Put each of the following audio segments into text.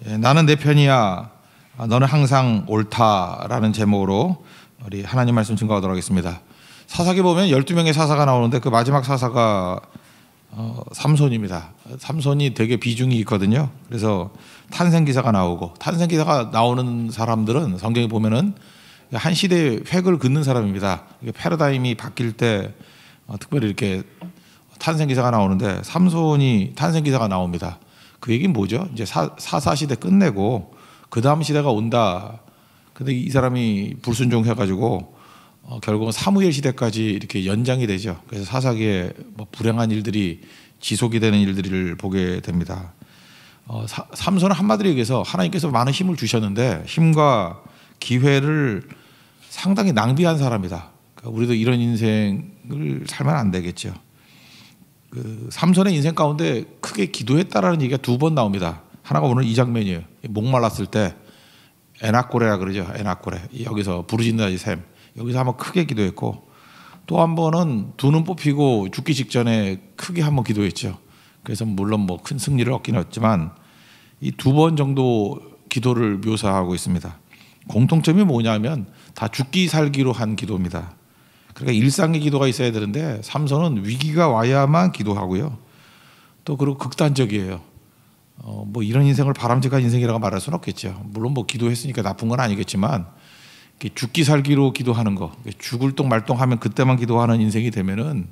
나는 내 편이야. 너는 항상 옳다라는 제목으로 우리 하나님 말씀 증거하도록 하겠습니다. 사사기 보면 12명의 사사가 나오는데 그 마지막 사사가 삼손입니다. 삼손이 되게 비중이 있거든요. 그래서 탄생기사가 나오고, 탄생기사가 나오는 사람들은 성경에 보면은 한 시대의 획을 긋는 사람입니다. 패러다임이 바뀔 때 특별히 이렇게 탄생기사가 나오는데 삼손이 탄생기사가 나옵니다. 그 얘기는 뭐죠? 이제 사사 시대 끝내고 그 다음 시대가 온다. 근데 이 사람이 불순종해가지고 결국은 사무엘 시대까지 이렇게 연장이 되죠. 그래서 사사기에 뭐 불행한 일들이 지속이 되는 일들을 보게 됩니다. 삼손은 한마디로 얘기해서 하나님께서 많은 힘을 주셨는데 힘과 기회를 상당히 낭비한 사람이다. 그러니까 우리도 이런 인생을 살면 안 되겠죠. 그 삼손의 인생 가운데 크게 기도했다라는 얘기가 2번 나옵니다. 하나가 오늘 이 장면이에요. 목말랐을 때 에낙고레라 그러죠. 에낙고레. 여기서 부르짖는 샘. 여기서 한번 크게 기도했고, 또 한 번은 두 눈 뽑히고 죽기 직전에 크게 한번 기도했죠. 그래서 물론 뭐 큰 승리를 얻긴 했지만 이 2번 정도 기도를 묘사하고 있습니다. 공통점이 뭐냐면 다 죽기 살기로 한 기도입니다. 그러니까 일상의 기도가 있어야 되는데 삼손은 위기가 와야만 기도하고요. 또 그리고 극단적이에요. 뭐 이런 인생을 바람직한 인생이라고 말할 수는 없겠죠. 물론 뭐 기도했으니까 나쁜 건 아니겠지만 죽기 살기로 기도하는 거, 죽을 똥 말똥 하면 그때만 기도하는 인생이 되면은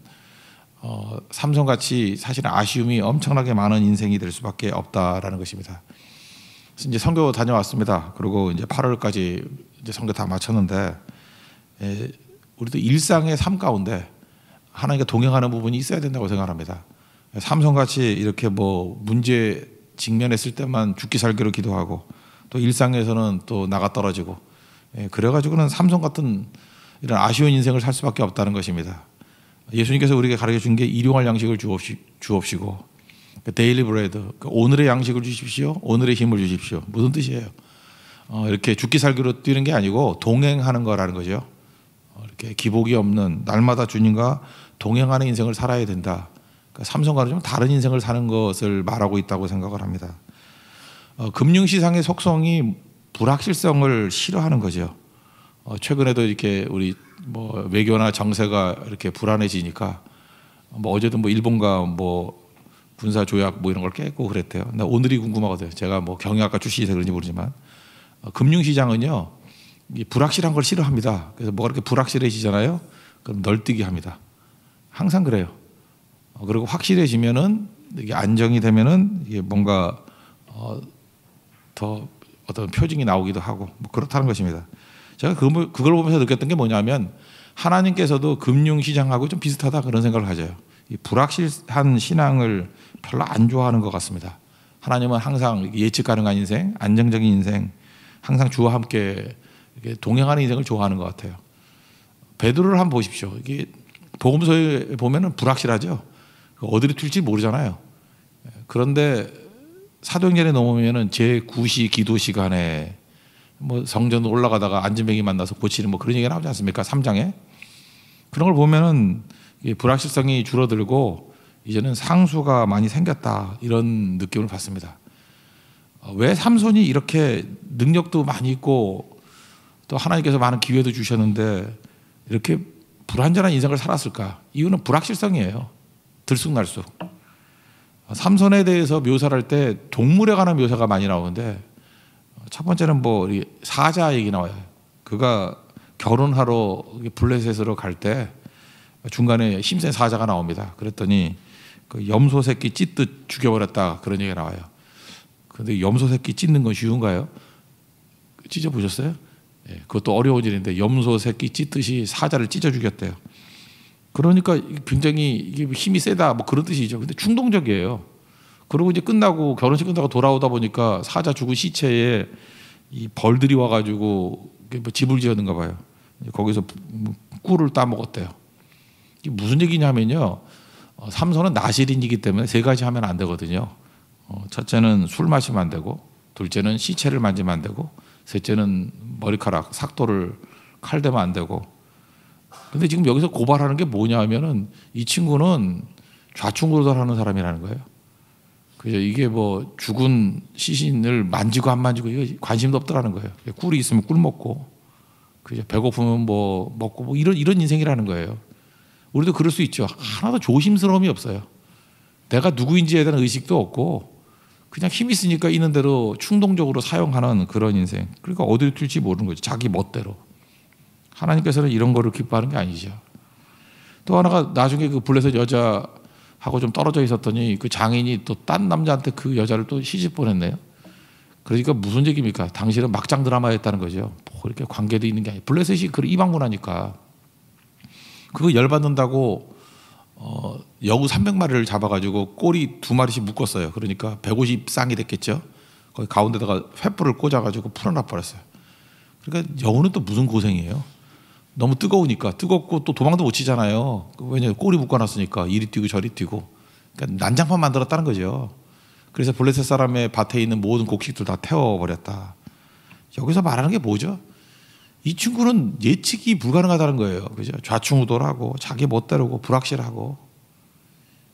삼손같이 사실 아쉬움이 엄청나게 많은 인생이 될 수밖에 없다라는 것입니다. 그래서 이제 선교 다녀왔습니다. 그리고 이제 8월까지 이제 선교 다 마쳤는데 우리도 일상의 삶 가운데 하나님과 동행하는 부분이 있어야 된다고 생각합니다. 삼손같이 이렇게 뭐 문제 직면했을 때만 죽기 살기로 기도하고 또 일상에서는 또 나가 떨어지고 그래가지고는 삼손 같은 이런 아쉬운 인생을 살 수밖에 없다는 것입니다. 예수님께서 우리에게 가르쳐 준 게 일용할 양식을 주옵시고 데일리 브레드, 오늘의 양식을 주십시오. 오늘의 힘을 주십시오. 무슨 뜻이에요? 이렇게 죽기 살기로 뛰는 게 아니고 동행하는 거라는 거죠. 이렇게 기복이 없는 날마다 주님과 동행하는 인생을 살아야 된다. 그러니까 삼손과는 좀 다른 인생을 사는 것을 말하고 있다고 생각을 합니다. 금융시장의 속성이 불확실성을 싫어하는 거죠. 최근에도 이렇게 우리 뭐 외교나 정세가 이렇게 불안해지니까 뭐 어제도 뭐 일본과 뭐 군사 조약 뭐 이런 걸 깼고 그랬대요. 근데 오늘이 궁금하거든요. 제가 뭐 경영학과 출신이서 그런지 모르지만 금융시장은요 불확실한 걸 싫어합니다. 그래서 뭐가 이렇게 불확실해지잖아요. 그럼 널뛰기 합니다. 항상 그래요. 그리고 확실해지면은 이게 안정이 되면은 이게 뭔가 더 어떤 표징이 나오기도 하고 뭐 그렇다는 것입니다. 제가 그걸 보면서 느꼈던 게 뭐냐면 하나님께서도 금융시장하고 좀 비슷하다 그런 생각을 가져요. 이 불확실한 신앙을 별로 안 좋아하는 것 같습니다. 하나님은 항상 예측 가능한 인생, 안정적인 인생, 항상 주와 함께 동행하는 인생을 좋아하는 것 같아요. 베드로를 한번 보십시오. 이게 복음서에 보면은 불확실하죠. 어디로 튈지 모르잖아요. 그런데 사도행전에 넘으면은 제9시 기도 시간에 뭐 성전 올라가다가 안진뱅이 만나서 고치는 뭐 그런 얘기가 나오지 않습니까? 3장에. 그런 걸 보면은 불확실성이 줄어들고 이제는 상수가 많이 생겼다 이런 느낌을 받습니다. 왜 삼손이 이렇게 능력도 많이 있고 또 하나님께서 많은 기회도 주셨는데 이렇게 불완전한 인생을 살았을까? 이유는 불확실성이에요. 들쑥날쑥. 삼손에 대해서 묘사를 할 때 동물에 관한 묘사가 많이 나오는데 첫 번째는 뭐 사자 얘기 나와요. 그가 결혼하러 블레셋으로 갈 때 중간에 힘센 사자가 나옵니다. 그랬더니 그 염소 새끼 찢듯 죽여버렸다 그런 얘기가 나와요. 그런데 염소 새끼 찢는 건 쉬운가요? 찢어 보셨어요? 그것도 어려운 일인데 염소 새끼 찢듯이 사자를 찢어 죽였대요. 그러니까 굉장히 이게 힘이 세다 뭐 그런 뜻이죠. 근데 충동적이에요. 그리고 이제 끝나고 결혼식 끝나고 돌아오다 보니까 사자 죽은 시체에 이 벌들이 와가지고 뭐 집을 지었는가 봐요. 거기서 꿀을 따먹었대요. 이게 무슨 얘기냐면요. 삼손은 나실인이기 때문에 3가지 하면 안 되거든요. 첫째는 술 마시면 안 되고, 둘째는 시체를 만지면 안 되고, 셋째는 머리카락, 삭도를 칼대면 안 되고. 근데 지금 여기서 고발하는 게 뭐냐 하면은 이 친구는 좌충우돌하는 사람이라는 거예요. 그죠? 이게 뭐 죽은 시신을 만지고 안 만지고 이거 관심도 없더라는 거예요. 꿀이 있으면 꿀 먹고, 그죠? 배고프면 뭐 먹고 뭐 이런 인생이라는 거예요. 우리도 그럴 수 있죠. 하나도 조심스러움이 없어요. 내가 누구인지에 대한 의식도 없고 그냥 힘 있으니까 있는 대로 충동적으로 사용하는 그런 인생. 그러니까 어디로 튈지 모르는 거죠. 자기 멋대로. 하나님께서는 이런 거를 기뻐하는 게 아니죠. 또 하나가 나중에 그 블레셋 여자하고 좀 떨어져 있었더니 그 장인이 또 딴 남자한테 그 여자를 또 시집 보냈네요. 그러니까 무슨 얘기입니까? 당신은 막장 드라마였다는 거죠. 뭐 그렇게 관계도 있는 게 아니에요. 블레셋이 그 이방문하니까 그거 열받는다고 여우 300마리를 잡아가지고 꼬리 2마리씩 묶었어요. 그러니까 150쌍이 됐겠죠. 거기 가운데다가 횃불을 꽂아가지고 풀어놔 버렸어요. 그러니까 여우는 또 무슨 고생이에요. 너무 뜨거우니까 뜨겁고 또 도망도 못 치잖아요. 왜냐면 꼬리 묶어놨으니까 이리 뛰고 저리 뛰고. 그러니까 난장판 만들었다는 거죠. 그래서 블레셋 사람의 밭에 있는 모든 곡식들 다 태워버렸다. 여기서 말하는 게 뭐죠? 이 친구는 예측이 불가능하다는 거예요. 그죠? 좌충우돌하고 자기 멋대로고 불확실하고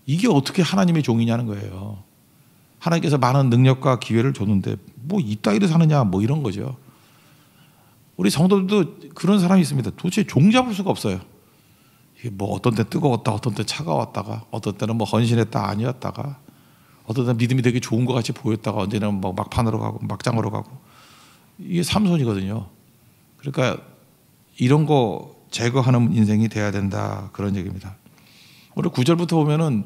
이게 어떻게 하나님의 종이냐는 거예요. 하나님께서 많은 능력과 기회를 줬는데 뭐 이따위로 사느냐 뭐 이런 거죠. 우리 성도들도 그런 사람이 있습니다. 도대체 종잡을 수가 없어요. 이게 뭐 어떤 때 뜨거웠다, 어떤 때 차가웠다가, 어떤 때는 뭐 헌신했다 아니었다가, 어떤 때 믿음이 되게 좋은 것 같이 보였다가, 언제는 뭐 막판으로 가고 막장으로 가고. 이게 삼손이거든요. 그러니까 이런 거 제거하는 인생이 돼야 된다 그런 얘기입니다. 오늘 9절부터 보면은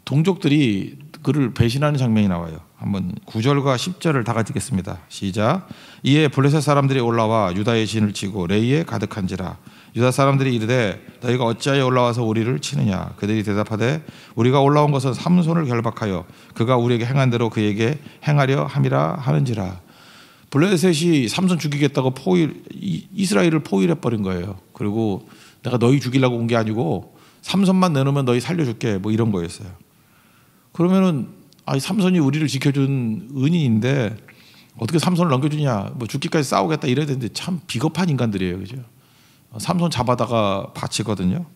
동족들이 그를 배신하는 장면이 나와요. 한번 9절과 10절을 다 같이 읽겠습니다. 시작. 이에 블레셋 사람들이 올라와 유다의 진을 치고 레이에 가득한지라. 유다 사람들이 이르되 너희가 어찌하여 올라와서 우리를 치느냐. 그들이 대답하되 우리가 올라온 것은 삼손을 결박하여 그가 우리에게 행한 대로 그에게 행하려 함이라 하는지라. 블레셋이 삼손 죽이겠다고 이스라엘을 포위해 버린 거예요. 그리고 내가 너희 죽이려고 온 게 아니고 삼손만 내놓으면 너희 살려줄게 뭐 이런 거였어요. 그러면은 삼손이 우리를 지켜준 은인인데 어떻게 삼손을 넘겨주냐, 뭐 죽기까지 싸우겠다 이래야 되는데 참 비겁한 인간들이에요, 그죠? 삼손 잡아다가 바치거든요.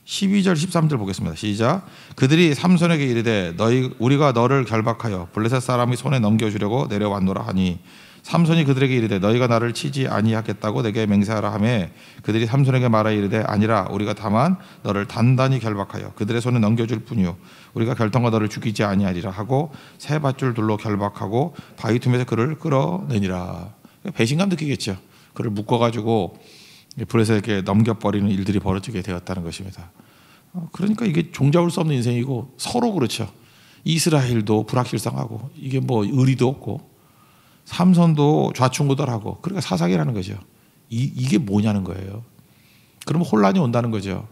12절 13절 보겠습니다. 시작. 그들이 삼손에게 이르되 우리가 너를 결박하여 블레셋 사람의 손에 넘겨주려고 내려왔노라 하니 삼손이 그들에게 이르되 너희가 나를 치지 아니하겠다고 내게 맹세하라 하매 그들이 삼손에게 말하 이르되 아니라 우리가 다만 너를 단단히 결박하여 그들의 손에 넘겨줄 뿐이요 우리가 결단과 너를 죽이지 아니하리라 하고 새 밧줄 둘로 결박하고 바위 틈에서 그를 끌어내니라. 배신감 느끼겠죠. 그를 묶어가지고 블레셋에게 넘겨버리는 일들이 벌어지게 되었다는 것입니다. 그러니까 이게 종잡을 수 없는 인생이고 서로 그렇죠. 이스라엘도 불확실성하고 이게 뭐 의리도 없고 삼손도 좌충우돌하고 그러니까 사사기라는 거죠. 이게 뭐냐는 거예요. 그러면 혼란이 온다는 거죠.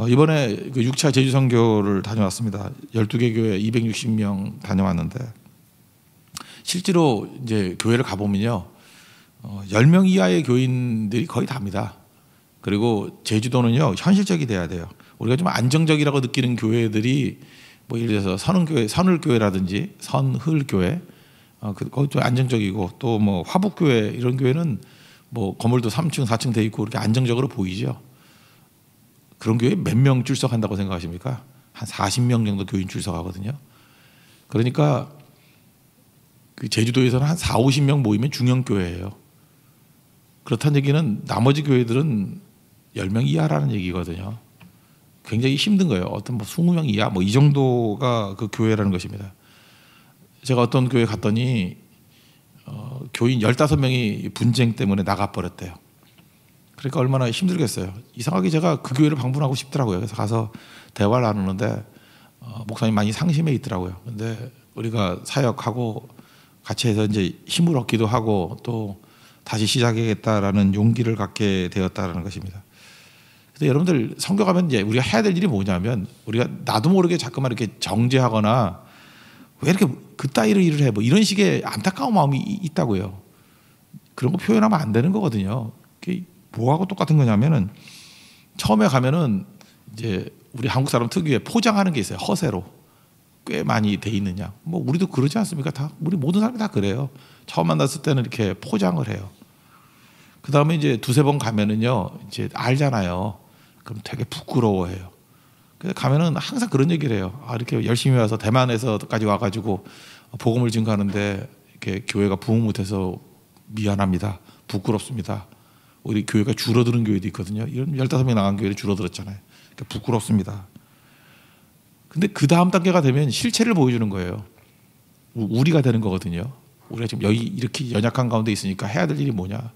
이번에 그 6차 제주 선교를 다녀왔습니다. 12개 교회 260명 다녀왔는데 실제로 이제 교회를 가보면요 10명 이하의 교인들이 거의 다입니다. 그리고 제주도는요 현실적이 돼야 돼요. 우리가 좀 안정적이라고 느끼는 교회들이 뭐 예를 들어서 선을교회라든지 선흘교회 거기 좀 안정적이고 또 뭐 화북교회 이런 교회는 뭐 건물도 3층 4층 돼 있고 그렇게 안정적으로 보이죠. 그런 교회 몇 명 출석한다고 생각하십니까? 한 40명 정도 교인 출석하거든요. 그러니까 그 제주도에서는 한 4, 50명 모이면 중형교회예요. 그렇다는 얘기는 나머지 교회들은 10명 이하라는 얘기거든요. 굉장히 힘든 거예요. 어떤 뭐 20명 이하 뭐 이 정도가 그 교회라는 것입니다. 제가 어떤 교회 갔더니 교인 15명이 분쟁 때문에 나가버렸대요. 그러니까 얼마나 힘들겠어요. 이상하게 제가 그 교회를 방문하고 싶더라고요. 그래서 가서 대화를 나누는데 목사님 많이 상심해 있더라고요. 근데 우리가 사역하고 같이 해서 이제 힘을 얻기도 하고 또 다시 시작하겠다라는 용기를 갖게 되었다라는 것입니다. 근데 여러분들 선교 가면 이제 우리가 해야 될 일이 뭐냐면 우리가 나도 모르게 자꾸만 이렇게 정죄하거나 왜 이렇게 그따위로 일을 해? 뭐 이런 식의 안타까운 마음이 있다고요. 그런 거 표현하면 안 되는 거거든요. 그게 뭐하고 똑같은 거냐면은 처음에 가면은 이제 우리 한국 사람 특유의 포장하는 게 있어요. 허세로 꽤 많이 돼 있느냐. 뭐 우리도 그러지 않습니까? 다 우리 모든 사람이 다 그래요. 처음 만났을 때는 이렇게 포장을 해요. 그 다음에 이제 두세 번 가면은요 이제 알잖아요. 그럼 되게 부끄러워해요. 그래서 가면은 항상 그런 얘기를 해요. 아, 이렇게 열심히 와서 대만에서까지 와가지고 복음을 증거하는데 이렇게 교회가 부흥 못해서 미안합니다. 부끄럽습니다. 우리 교회가 줄어드는 교회도 있거든요. 이런 15명 나간 교회를 줄어들었잖아요. 그러니까 부끄럽습니다. 근데 그 다음 단계가 되면 실체를 보여주는 거예요. 우리가 되는 거거든요. 우리가 지금 여기 이렇게 연약한 가운데 있으니까 해야 될 일이 뭐냐.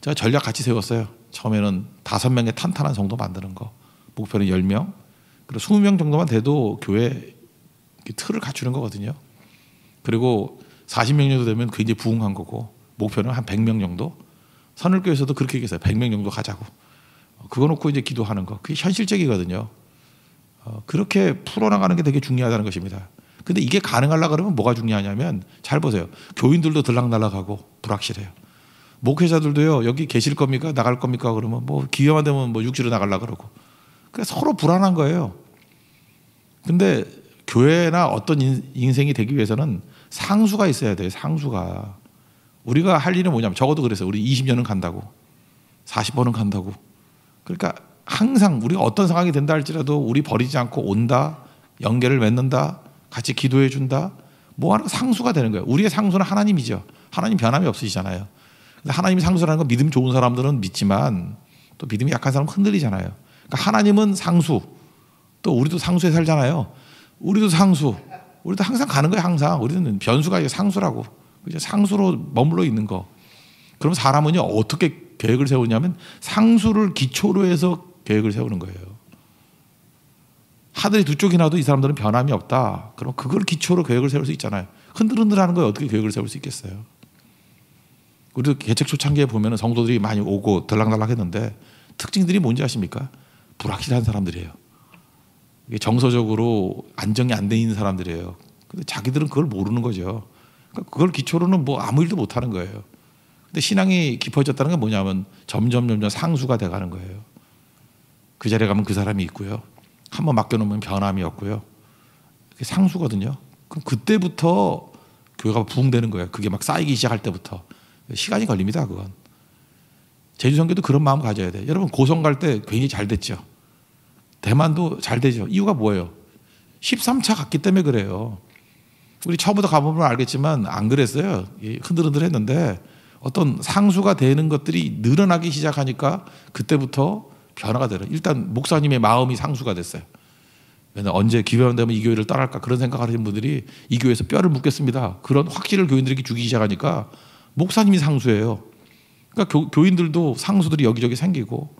제가 전략 같이 세웠어요. 처음에는 5명의 탄탄한 성도 만드는 거. 목표는 10명. 그리고 20명 정도만 돼도 교회 틀을 갖추는 거거든요. 그리고 40명 정도 되면 그게 이제 부흥한 거고, 목표는 한 100명 정도. 선을교에서도 그렇게 얘기했어요. 100명 정도 가자고. 그거 놓고 이제 기도하는 거. 그게 현실적이거든요. 그렇게 풀어나가는 게 되게 중요하다는 것입니다. 근데 이게 가능하려고 그러면 뭐가 중요하냐면, 잘 보세요. 교인들도 들락날락하고 불확실해요. 목회자들도요, 여기 계실 겁니까? 나갈 겁니까? 그러면 뭐 기회만 되면 뭐 육지로 나가려고 그러고. 그래서 서로 불안한 거예요. 근데 교회나 어떤 인생이 되기 위해서는 상수가 있어야 돼요. 상수가. 우리가 할 일은 뭐냐면, 적어도 그랬어요. 우리 20년은 간다고. 40번은 간다고. 그러니까 항상 우리가 어떤 상황이 된다 할지라도 우리 버리지 않고 온다, 연계를 맺는다, 같이 기도해 준다, 뭐 하는 상수가 되는 거예요. 우리의 상수는 하나님이죠. 하나님 변함이 없으시잖아요. 근데 하나님이 상수라는 건 믿음 좋은 사람들은 믿지만 또 믿음이 약한 사람은 흔들리잖아요. 그러니까 하나님은 상수, 또 우리도 상수에 살잖아요. 우리도 상수, 우리도 항상 가는 거예요. 항상 우리는 변수가 아니라 상수라고. 그죠? 상수로 머물러 있는 거. 그럼 사람은요, 어떻게 계획을 세우냐면 상수를 기초로 해서 계획을 세우는 거예요. 하늘이 두 쪽이 나도 이 사람들은 변함이 없다. 그럼 그걸 기초로 계획을 세울 수 있잖아요. 흔들흔들하는 거에 어떻게 계획을 세울 수 있겠어요? 우리도 개척 초창기에 보면 성도들이 많이 오고 들락날락 했는데 특징들이 뭔지 아십니까? 불확실한 사람들이에요. 이게 정서적으로 안정이 안 돼 있는 사람들이에요. 근데 자기들은 그걸 모르는 거죠. 그러니까 그걸 기초로는 뭐 아무 일도 못 하는 거예요. 근데 신앙이 깊어졌다는 건 뭐냐면 점점 상수가 돼가는 거예요. 그 자리에 가면 그 사람이 있고요. 한번 맡겨놓으면 변함이 없고요. 그게 상수거든요. 그럼 그때부터 교회가 부흥되는 거예요. 그게 막 쌓이기 시작할 때부터. 시간이 걸립니다. 그건. 제주선교도 그런 마음 가져야 돼요. 여러분 고성 갈 때 굉장히 잘 됐죠. 대만도 잘 되죠. 이유가 뭐예요? 13차 갔기 때문에 그래요. 우리 처음부터 가보면 알겠지만 안 그랬어요. 흔들흔들 했는데 어떤 상수가 되는 것들이 늘어나기 시작하니까 그때부터 변화가 되는. 일단 목사님의 마음이 상수가 됐어요. 왜냐면 언제 기회만 되면 이 교회를 떠날까 그런 생각하시는 분들이 이 교회에서 뼈를 묻겠습니다. 그런 확신을 교인들에게 주기 시작하니까 목사님이 상수예요. 그러니까 교인들도 상수들이 여기저기 생기고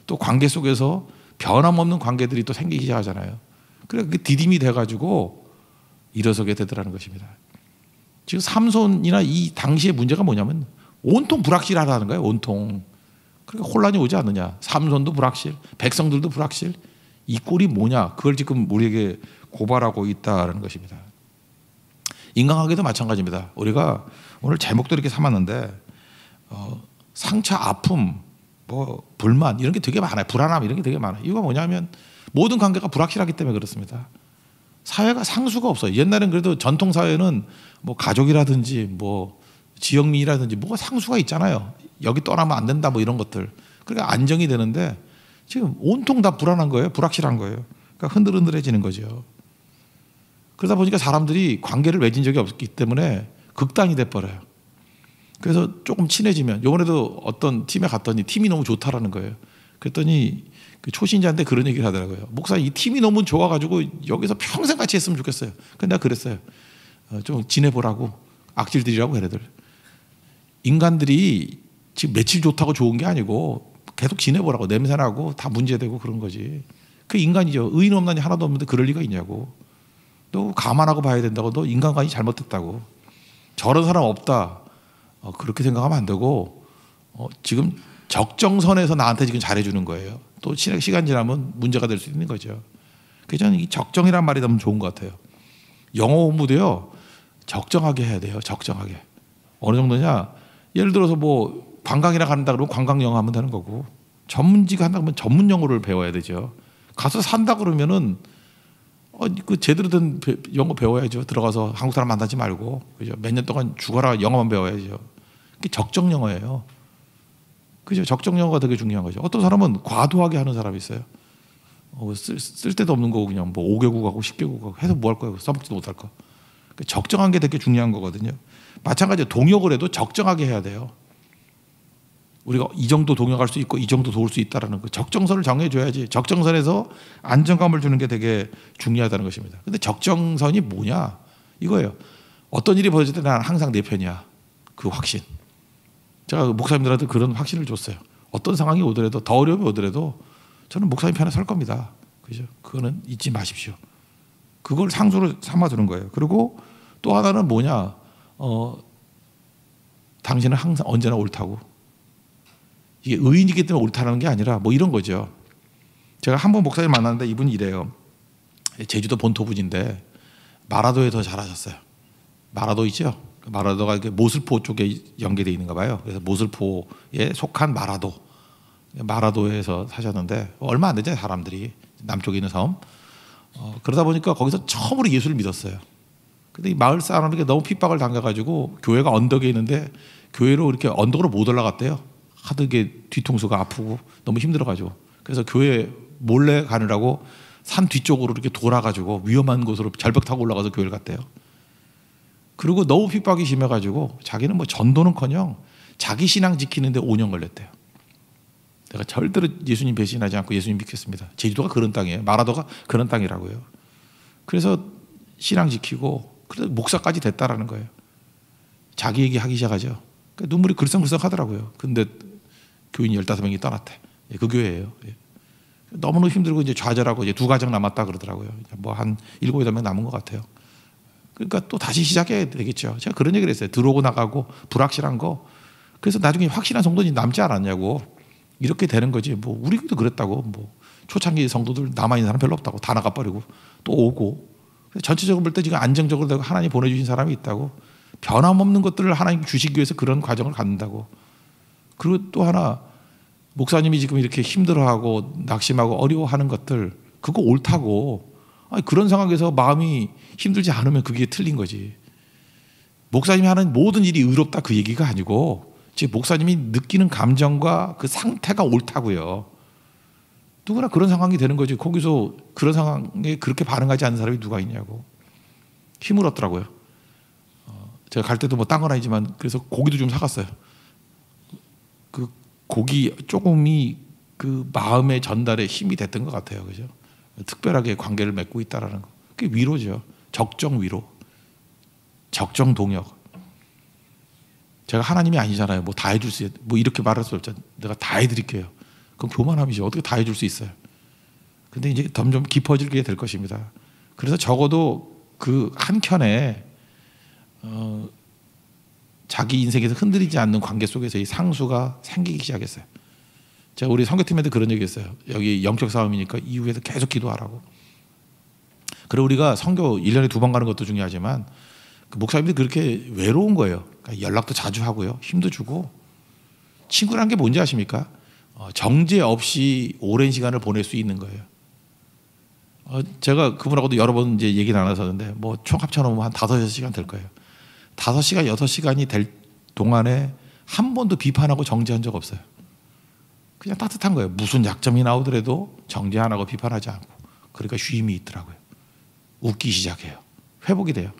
또 관계 속에서 변함없는 관계들이 또 생기기 시작하잖아요. 그래 그게 디딤이 돼가지고 일어서게 되더라는 것입니다. 지금 삼손이나 이 당시의 문제가 뭐냐면 온통 불확실하다는 거예요. 온통. 그러니까 혼란이 오지 않느냐. 삼손도 불확실, 백성들도 불확실. 이 꼴이 뭐냐. 그걸 지금 우리에게 고발하고 있다는 것입니다. 인간관계도 마찬가지입니다. 우리가 오늘 제목도 이렇게 삼았는데 상처, 아픔, 뭐 불만 이런 게 되게 많아요. 불안함 이런 게 되게 많아요. 이유가 뭐냐면 모든 관계가 불확실하기 때문에 그렇습니다. 사회가 상수가 없어요. 옛날엔 그래도 전통 사회는 뭐 가족이라든지 뭐 지역민이라든지 뭐가 상수가 있잖아요. 여기 떠나면 안 된다 뭐 이런 것들. 그러니까 안정이 되는데 지금 온통 다 불안한 거예요. 불확실한 거예요. 그러니까 흔들흔들해지는 거죠. 그러다 보니까 사람들이 관계를 맺은 적이 없기 때문에 극단이 돼버려요. 그래서 조금 친해지면 이번에도 어떤 팀에 갔더니 팀이 너무 좋다라는 거예요. 그랬더니 그 초신자인데 그런 얘기를 하더라고요. 목사님 이 팀이 너무 좋아가지고 여기서 평생 같이 했으면 좋겠어요. 근데 내가 그랬어요. 좀 지내보라고 악질들이라고 걔네들. 인간들이 지금 며칠 좋다고 좋은 게 아니고 계속 지내보라고 냄새나고 다 문제되고 그런 거지. 그 인간이죠. 의인 없나니 하나도 없는데 그럴 리가 있냐고. 너 감안하고 봐야 된다고. 너 인간관이 잘못됐다고. 저런 사람 없다. 그렇게 생각하면 안 되고 지금 적정선에서 나한테 지금 잘해주는 거예요. 또 시간 지나면 문제가 될 수 있는 거죠. 그래서 저는 이 적정이란 말이 너무 좋은 것 같아요. 영어 공부도요. 적정하게 해야 돼요. 적정하게. 어느 정도냐. 예를 들어서 뭐 관광이나 간다 그러면 관광 영어 하면 되는 거고 전문직 한다 그러면 전문 영어를 배워야 되죠. 가서 산다 그러면은 그 제대로 된 영어 배워야죠. 들어가서 한국 사람 만나지 말고 그죠. 몇 년 동안 죽어라 영어만 배워야죠. 그게 적정 영어예요. 그죠. 적정 영어가 되게 중요한 거죠. 어떤 사람은 과도하게 하는 사람이 있어요. 쓸 데도 없는 거고 그냥 뭐 5개국하고 10개국하고 해서 뭐 할 거예요? 써먹지도 못할 거. 그러니까 적정한 게 되게 중요한 거거든요. 마찬가지로 동역을 해도 적정하게 해야 돼요. 우리가 이 정도 동역할 수 있고 이 정도 도울 수 있다라는 그 적정선을 정해줘야지. 적정선에서 안정감을 주는 게 되게 중요하다는 것입니다. 근데 적정선이 뭐냐? 이거예요. 어떤 일이 벌어질 때 난 항상 내 편이야. 그 확신. 제가 목사님들한테 그런 확신을 줬어요. 어떤 상황이 오더라도 더 어려움이 오더라도 저는 목사님 편에 설 겁니다. 그죠? 그거는 잊지 마십시오. 그걸 상수로 삼아두는 거예요. 그리고 또 하나는 뭐냐? 당신은 항상 언제나 옳다고. 이게 의인이기 때문에 옳다는 게 아니라 뭐 이런 거죠. 제가 한 번 목사님 만났는데 이분이 이래요. 제주도 본토분인데 마라도에 더 잘하셨어요. 마라도 있죠? 마라도가 모슬포 쪽에 연계되어 있는가 봐요. 그래서 모슬포에 속한 마라도에서 사셨는데 얼마 안 되잖아요. 사람들이 남쪽에 있는 섬. 그러다 보니까 거기서 처음으로 예수를 믿었어요. 근데 이 마을 사람에게 너무 핍박을 당해가지고 교회가 언덕에 있는데 교회로 이렇게 언덕으로 못 올라갔대요. 하도 이게 뒤통수가 아프고 너무 힘들어가지고. 그래서 교회 몰래 가느라고 산 뒤쪽으로 이렇게 돌아가지고 위험한 곳으로 절벽 타고 올라가서 교회를 갔대요. 그리고 너무 핍박이 심해가지고 자기는 뭐 전도는커녕 자기 신앙 지키는데 5년 걸렸대요. 내가 절대로 예수님 배신하지 않고 예수님 믿겠습니다. 제주도가 그런 땅이에요. 마라도가 그런 땅이라고요. 그래서 신앙 지키고 그래서 목사까지 됐다라는 거예요. 자기 얘기하기 시작하죠. 그러니까 눈물이 글썽글썽 하더라고요. 근데 교인 15명이 떠났대. 그 교회예요. 너무너무 힘들고 이제 좌절하고 이제 2가정 남았다 그러더라고요. 뭐 한 7, 8명 남은 것 같아요. 그러니까 또 다시 시작해야 되겠죠. 제가 그런 얘기를 했어요. 들어오고 나가고 불확실한 거. 그래서 나중에 확실한 성도들이 남지 않았냐고. 이렇게 되는 거지. 뭐 우리도 그랬다고. 뭐 초창기 성도들 남아있는 사람 별로 없다고. 다 나가버리고 또 오고. 전체적으로 볼 때 지금 안정적으로 되고 하나님 보내주신 사람이 있다고. 변함없는 것들을 하나님 주시기 위해서 그런 과정을 갖는다고. 그리고 또 하나 목사님이 지금 이렇게 힘들어하고 낙심하고 어려워하는 것들 그거 옳다고. 아니, 그런 상황에서 마음이 힘들지 않으면 그게 틀린 거지. 목사님이 하는 모든 일이 의롭다 그 얘기가 아니고 즉 목사님이 느끼는 감정과 그 상태가 옳다고요. 누구나 그런 상황이 되는 거지. 거기서 그런 상황에 그렇게 반응하지 않는 사람이 누가 있냐고. 힘을 얻더라고요. 제가 갈 때도 뭐 딴 건 아니지만 그래서 고기도 좀 사갔어요. 그 고기 조금이 그 마음의 전달에 힘이 됐던 것 같아요. 그죠? 특별하게 관계를 맺고 있다라는 거. 그게 위로죠. 적정 위로. 적정 동역. 제가 하나님이 아니잖아요. 뭐 다 해줄 수 있어요. 뭐 이렇게 말할 수 없잖아요. 내가 다 해드릴게요. 그럼 교만함이죠. 어떻게 다 해줄 수 있어요. 근데 이제 점점 깊어지게 될 것입니다. 그래서 적어도 그 한켠에 자기 인생에서 흔들리지 않는 관계 속에서 이 상수가 생기기 시작했어요. 제가 우리 선교팀한테 그런 얘기 했어요. 여기 영적 싸움이니까 이후에도 계속 기도하라고. 그리고 우리가 선교 1년에 2번 가는 것도 중요하지만 그 목사님들이 그렇게 외로운 거예요. 그러니까 연락도 자주 하고요. 힘도 주고. 친구라는 게 뭔지 아십니까? 정죄 없이 오랜 시간을 보낼 수 있는 거예요. 제가 그분하고도 여러 번 이제 얘기 나눴었는데 뭐 총 합쳐놓으면 한 5-6시간 될 거예요. 5시간, 6시간이 될 동안에 한 번도 비판하고 정죄한 적 없어요. 그냥 따뜻한 거예요. 무슨 약점이 나오더라도 정죄 안 하고 비판하지 않고. 그러니까 쉼이 있더라고요. 웃기 시작해요. 회복이 돼요.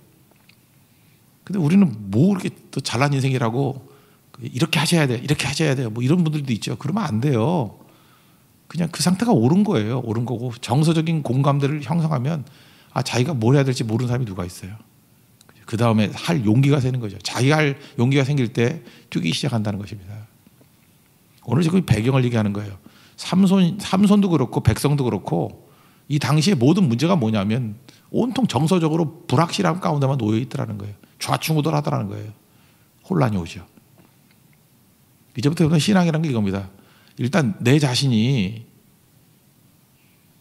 근데 우리는 뭐 이렇게 또 잘난 인생이라고 이렇게 하셔야 돼, 이렇게 하셔야 돼요. 뭐 이런 분들도 있죠. 그러면 안 돼요. 그냥 그 상태가 옳은 거예요. 옳은 거고 정서적인 공감대를 형성하면 자기가 뭘 해야 될지 모르는 사람이 누가 있어요. 그 다음에 할 용기가 생기는 거죠. 자기가 할 용기가 생길 때 뛰기 시작한다는 것입니다. 오늘 지금 배경을 얘기하는 거예요. 삼손도 그렇고 백성도 그렇고 이 당시에 모든 문제가 뭐냐면 온통 정서적으로 불확실함 가운데만 놓여 있더라는 거예요. 좌충우돌하더라는 거예요. 혼란이 오죠. 이제부터 신앙이라는 게 이겁니다. 일단 내 자신이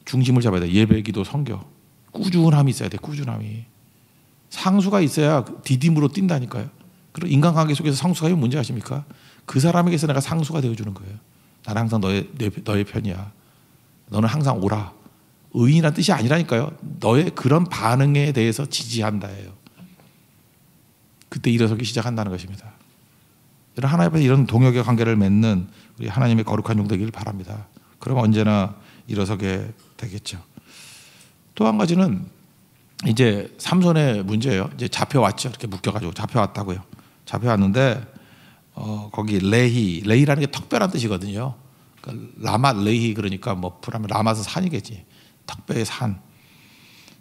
중심을 잡아야 돼. 예배, 기도, 선교. 꾸준함이 있어야 돼. 꾸준함이. 상수가 있어야 디딤으로 뛴다니까요. 그리고 인간관계 속에서 상수가 있는 문제 아십니까? 그 사람에게서 내가 상수가 되어주는 거예요. 나는 항상 너의 편이야. 너는 항상 오라. 의인이란 뜻이 아니라니까요. 너의 그런 반응에 대해서 지지한다예요. 그때 일어서기 시작한다는 것입니다. 하나님 앞에 이런 동역의 관계를 맺는 우리 하나님의 거룩한 종 되기를 바랍니다. 그럼 언제나 일어서게 되겠죠. 또 한 가지는 이제 삼손의 문제예요. 이제 잡혀왔죠. 이렇게 묶여가지고 잡혀왔다고요. 잡혀왔는데 거기 레히라는 게 특별한 뜻이거든요. 그러니까 라맛 레히, 그러니까 뭐 불하면 라맛은 산이겠지. 특별의 산.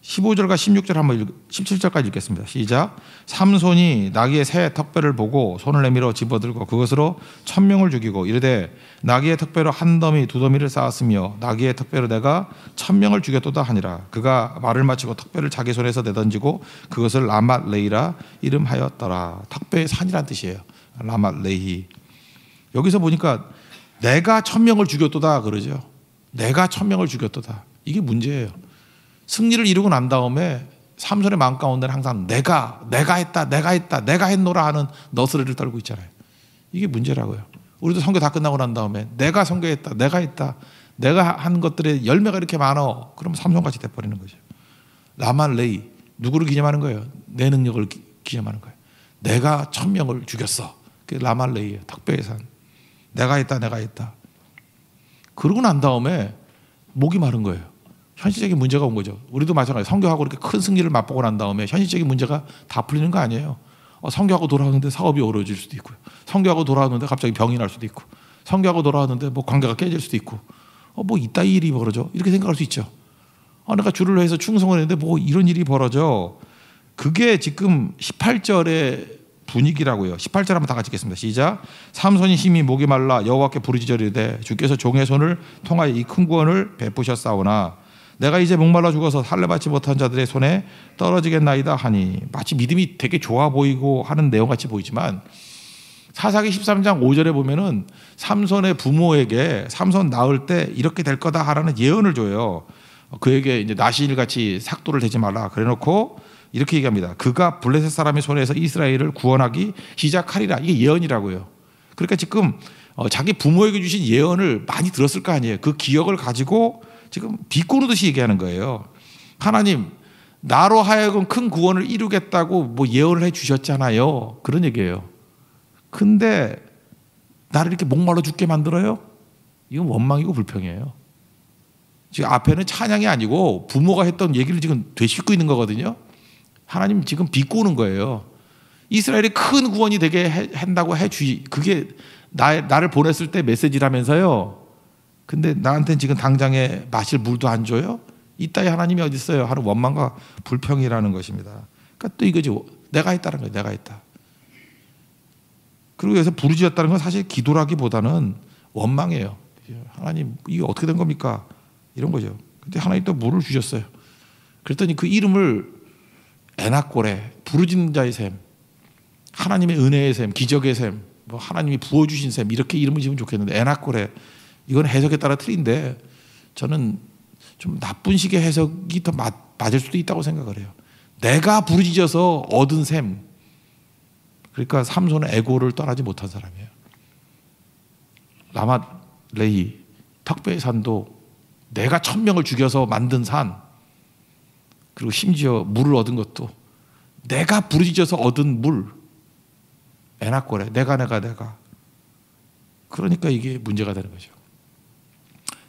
15절과 16절 한번 17절까지 읽겠습니다. 시작. 삼손이 나귀의 새 턱뼈를 보고 손을 내밀어 집어들고 그것으로 1000명을 죽이고 이르되 나귀의 턱뼈로 한 더미 두 더미를 쌓았으며 나귀의 턱뼈로 내가 1000명을 죽였도다 하니라. 그가 말을 마치고 턱뼈를 자기 손에서 내던지고 그것을 라맛 레히라 이름하였더라. 턱뼈의 산이란 뜻이에요. 라맛 레히. 여기서 보니까 내가 1000명을 죽였도다 그러죠. 내가 1000명을 죽였도다. 이게 문제예요. 승리를 이루고 난 다음에 삼손의 마음 가운데는 항상 내가 했노라 하는 너스레를 떨고 있잖아요. 이게 문제라고요. 우리도 선교 다 끝나고 난 다음에 내가 선교했다, 내가 했다, 내가 한 것들의 열매가 이렇게 많아. 그러면 삼손같이 돼버리는 거죠. 라만 레이, 누구를 기념하는 거예요? 내 능력을 기념하는 거예요. 내가 1000명을 죽였어. 그게 라만 레이예요. 턱뼈의 산. 내가 했다. 그러고 난 다음에 목이 마른 거예요. 현실적인 문제가 온 거죠. 우리도 마찬가지. 선교하고 이렇게 큰 승리를 맛보고 난 다음에 현실적인 문제가 다 풀리는 거 아니에요. 선교하고 돌아왔는데 사업이 어려워질 수도 있고요. 선교하고 돌아왔는데 갑자기 병이 날 수도 있고, 선교하고 돌아왔는데 뭐 관계가 깨질 수도 있고, 뭐 이따위 일이 벌어져. 이렇게 생각할 수 있죠. 내가 주를 위해서 충성을 했는데 뭐 이런 일이 벌어져. 그게 지금 18절의 분위기라고요. 18절 한번 다 같이 읽겠습니다. 시작. 삼손이 심히 목이 말라 여호와께 부르짖으리되 주께서 종의 손을 통하여 이 큰 구원을 베푸셨사오나 내가 이제 목말라 죽어서 살려받지 못한 자들의 손에 떨어지겠나이다 하니, 마치 믿음이 되게 좋아 보이고 하는 내용같이 보이지만 사사기 13장 5절에 보면은 삼손의 부모에게 삼손 낳을 때 이렇게 될 거다 하라는 예언을 줘요. 그에게 이제 나시일같이 삭도를 대지 말라 그래놓고 이렇게 얘기합니다. 그가 블레셋 사람의 손에서 이스라엘을 구원하기 시작하리라. 이게 예언이라고요. 그러니까 지금 자기 부모에게 주신 예언을 많이 들었을 거 아니에요. 그 기억을 가지고 지금 비꼬는 듯이 얘기하는 거예요. 하나님, 나로 하여금 큰 구원을 이루겠다고 뭐 예언을 해 주셨잖아요. 그런 얘기예요. 근데 나를 이렇게 목말라 죽게 만들어요? 이건 원망이고 불평이에요. 지금 앞에는 찬양이 아니고 부모가 했던 얘기를 지금 되씹고 있는 거거든요. 하나님 지금 비꼬는 거예요. 이스라엘이 큰 구원이 되게 한다고 그게 나를 보냈을 때 메시지라면서요. 근데 나한테는 지금 당장에 마실 물도 안 줘요? 이따위 하나님이 어디 있어요? 하는 원망과 불평이라는 것입니다. 그러니까 또 이거지. 내가 했다는 거예요. 내가 했다. 그리고 여기서 부르짖었다는 건 사실 기도라기보다는 원망이에요. 하나님 이게 어떻게 된 겁니까? 이런 거죠. 근데 하나님 또 물을 주셨어요. 그랬더니 그 이름을 에나꼬레, 부르짖는 자의 샘, 하나님의 은혜의 샘, 기적의 샘, 뭐 하나님이 부어주신 샘, 이렇게 이름을 지으면 좋겠는데 에나꼬레, 이건 해석에 따라 틀린데 저는 좀 나쁜 식의 해석이 더 맞을 수도 있다고 생각을 해요. 내가 부르짖어서 얻은 샘. 그러니까 삼손의 에고를 떠나지 못한 사람이에요. 라맛 레히, 턱뼈의 산도 내가 1000명을 죽여서 만든 산, 그리고 심지어 물을 얻은 것도 내가 부르짖어서 얻은 물, 에나꼬레, 내가. 그러니까 이게 문제가 되는 거죠.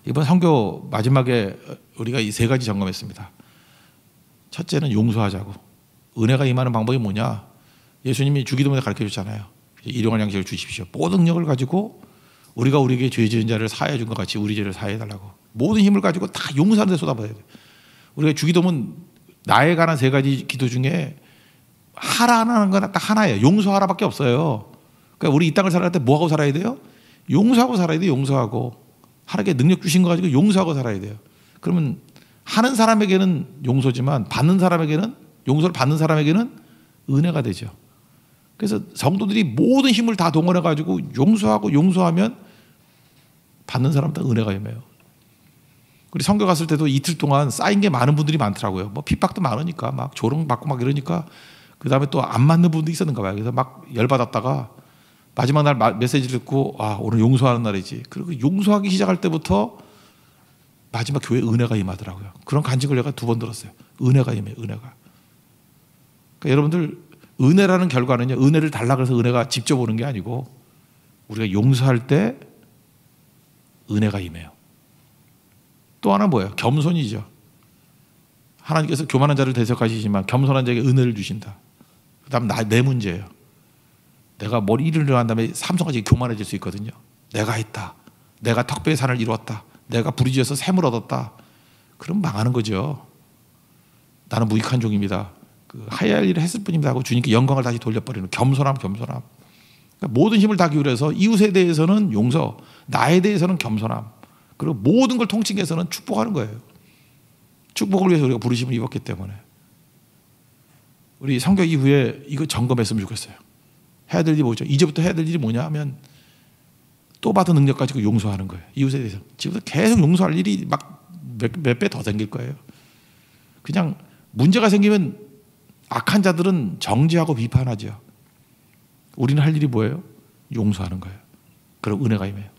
이번 선교 마지막에 우리가 이 3가지 점검했습니다. 첫째는 용서하자고. 은혜가 임하는 방법이 뭐냐? 예수님이 주기도문에 가르쳐줬잖아요. 일용할 양식을 주십시오. 모든 능력을 가지고 우리가 우리에게 죄 지은 자를 사해준 것 같이 우리 죄를 사해달라고. 모든 힘을 가지고 다 용서하는 데 쏟아부어야 돼요. 우리가 주기도문 나에 관한 3가지 기도 중에 하라는 건 딱 하나예요. 용서하라밖에 없어요. 그러니까 우리 이 땅을 살아갈 때 뭐하고 살아야 돼요? 용서하고 살아야 돼요. 용서하고. 하나님께 능력 주신 거 가지고 용서하고 살아야 돼요. 그러면 하는 사람에게는 용서지만 용서를 받는 사람에게는 은혜가 되죠. 그래서 성도들이 모든 힘을 다 동원해 가지고 용서하면 받는 사람도 은혜가 임해요. 우리 선교 갔을 때도 이틀 동안 쌓인 게 많은 분들이 많더라고요. 뭐 핍박도 많으니까 막 조롱받고 막 이러니까 그 다음에 또 안 맞는 분도 있었는가 봐요. 그래서 막 열받았다가 마지막 날 메시지를 듣고 오늘 용서하는 날이지. 그리고 용서하기 시작할 때부터 마지막 교회에 은혜가 임하더라고요. 그런 간증을 내가 2번 들었어요. 은혜가 임해요. 은혜가. 그러니까 여러분들 은혜라는 결과는요. 은혜를 달라 그래서 은혜가 직접 오는 게 아니고 우리가 용서할 때 은혜가 임해요. 또 하나는 뭐예요? 겸손이죠. 하나님께서 교만한 자를 대적하시지만 겸손한 자에게 은혜를 주신다. 그다음 내 문제예요. 내가 뭘 일을 한 다음에 삼성같이 교만해질 수 있거든요. 내가 했다. 내가 턱배의 산을 이루었다. 내가 부르짖어서 샘을 얻었다. 그럼 망하는 거죠. 나는 무익한 종입니다. 하야 할 일을 했을 뿐입니다 하고 주님께 영광을 다시 돌려버리는 겸손함. 그러니까 모든 힘을 다 기울여서 이웃에 대해서는 용서, 나에 대해서는 겸손함, 그리고 모든 걸 통칭해서는 축복하는 거예요. 축복을 위해서 우리가 부르심을 입었기 때문에 우리 성교 이후에 이거 점검했으면 좋겠어요. 해야 될 일이 뭐죠? 이제부터 해야 될 일이 뭐냐 하면 또 받은 능력 가지고 용서하는 거예요. 이웃에 대해서 지금부터 계속 용서할 일이 막 몇 배 더 생길 거예요. 그냥 문제가 생기면 악한 자들은 정죄하고 비판하죠. 우리는 할 일이 뭐예요? 용서하는 거예요. 그럼 은혜가 임해요.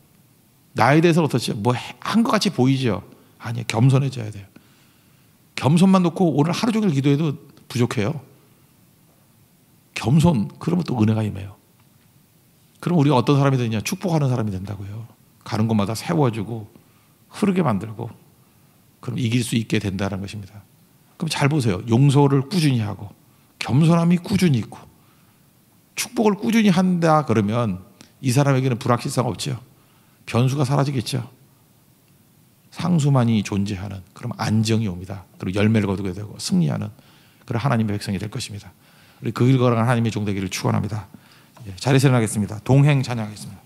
나에 대해서는 어떻죠? 뭐 한 것 같이 보이죠? 아니요. 겸손해져야 돼요. 겸손만 놓고 오늘 하루 종일 기도해도 부족해요. 겸손, 그러면 또 은혜가 임해요. 그럼 우리가 어떤 사람이 되냐? 축복하는 사람이 된다고요. 가는 곳마다 세워주고 흐르게 만들고 그럼 이길 수 있게 된다는 것입니다. 그럼 잘 보세요. 용서를 꾸준히 하고 겸손함이 꾸준히 있고 축복을 꾸준히 한다 그러면 이 사람에게는 불확실성 없죠. 변수가 사라지겠죠. 상수만이 존재하는 그럼 안정이 옵니다. 그리고 열매를 거두게 되고 승리하는 그런 하나님의 백성이 될 것입니다. 우리 그 길 걸어가는 하나님의 종 되기를 축원합니다. 자리에서 일어나겠습니다. 동행 찬양하겠습니다.